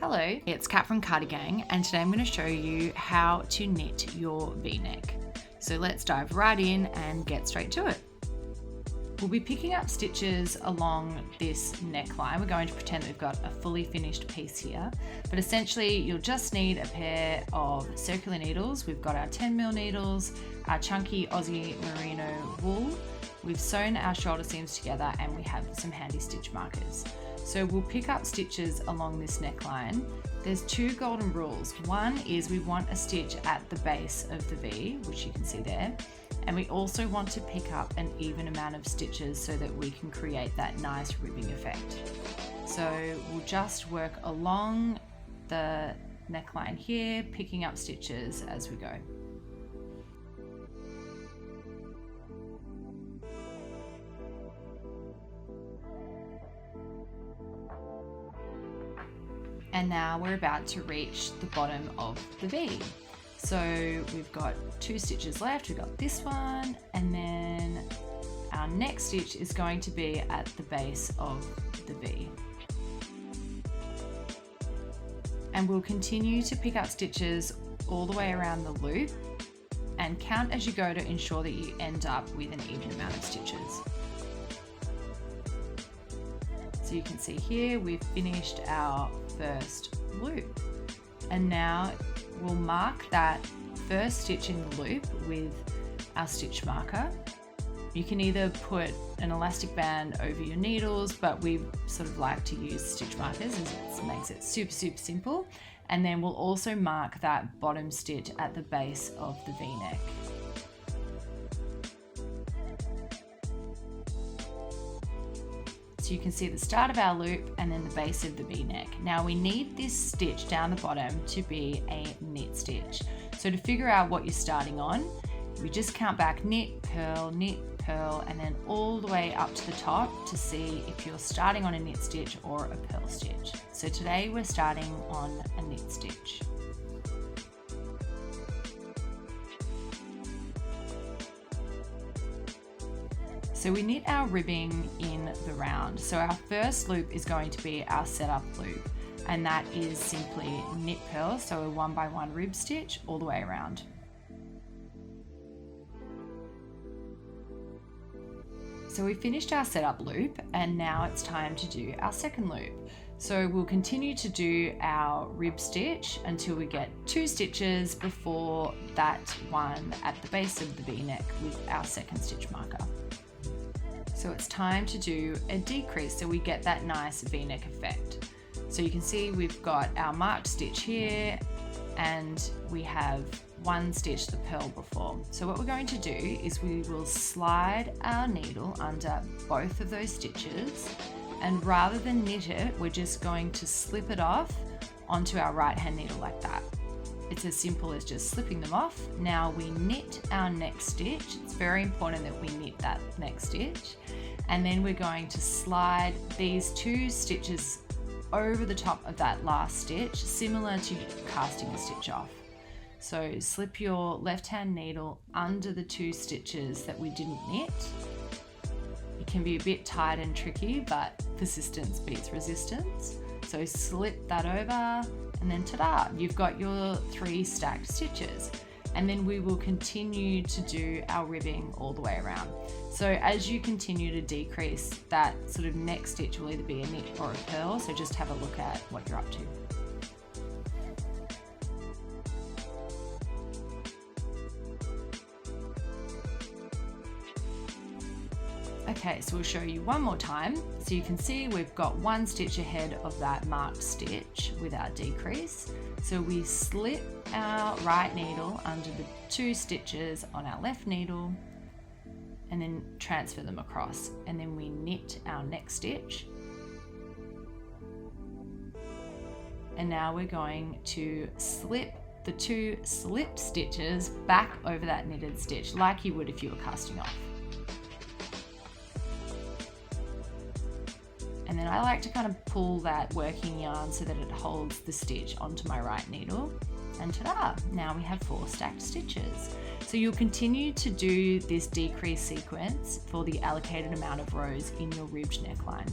Hello, it's Kat from Cardigang, and today I'm going to show you how to knit your V-neck. So let's dive right in and get straight to it. We'll be picking up stitches along this neckline. We're going to pretend that we've got a fully finished piece here, but essentially you'll just need a pair of circular needles. We've got our 10mm needles, our chunky Aussie merino wool. We've sewn our shoulder seams together and we have some handy stitch markers. So we'll pick up stitches along this neckline. There's two golden rules. One is we want a stitch at the base of the V, which you can see there. And we also want to pick up an even amount of stitches so that we can create that nice ribbing effect. So we'll just work along the neckline here, picking up stitches as we go. And now we're about to reach the bottom of the V. So we've got two stitches left, we've got this one, and then our next stitch is going to be at the base of the V. And we'll continue to pick up stitches all the way around the loop and count as you go to ensure that you end up with an even amount of stitches. So you can see here we've finished our first loop, and now we'll mark that first stitch in the loop with our stitch marker. You can either put an elastic band over your needles, but we sort of like to use stitch markers as it makes it super simple. And then we'll also mark that bottom stitch at the base of the V-neck. So you can see the start of our loop and then the base of the V-neck. Now we need this stitch down the bottom to be a knit stitch. So to figure out what you're starting on, we just count back knit, purl, and then all the way up to the top to see if you're starting on a knit stitch or a purl stitch. So today we're starting on a knit stitch. So we knit our ribbing in the round. So our first loop is going to be our setup loop, and that is simply knit purl, so a 1x1 rib stitch all the way around. So we finished our setup loop, and now it's time to do our second loop. So we'll continue to do our rib stitch until we get 2 stitches before that one at the base of the V-neck with our second stitch marker. So it's time to do a decrease so we get that nice V-neck effect. So you can see we've got our marked stitch here and we have one stitch the purl before. So what we're going to do is we will slide our needle under both of those stitches, and rather than knit it, we're just going to slip it off onto our right hand needle like that. It's as simple as just slipping them off. Now we knit our next stitch. It's very important that we knit that next stitch. And then we're going to slide these 2 stitches over the top of that last stitch, similar to casting a stitch off. So slip your left hand needle under the 2 stitches that we didn't knit. It can be a bit tight and tricky, but persistence beats resistance. So slip that over, and then ta-da, you've got your 3 stacked stitches. And then we will continue to do our ribbing all the way around. So as you continue to decrease, that sort of next stitch will either be a knit or a purl, so just have a look at what you're up to. Okay, so we'll show you one more time. So you can see we've got 1 stitch ahead of that marked stitch with our decrease. So we slip our right needle under the 2 stitches on our left needle and then transfer them across. And then we knit our next stitch. And now we're going to slip the 2 slipped stitches back over that knitted stitch like you would if you were casting off. And then I like to kind of pull that working yarn so that it holds the stitch onto my right needle. And ta-da! Now we have 4 stacked stitches. So you'll continue to do this decrease sequence for the allocated amount of rows in your ribbed neckline.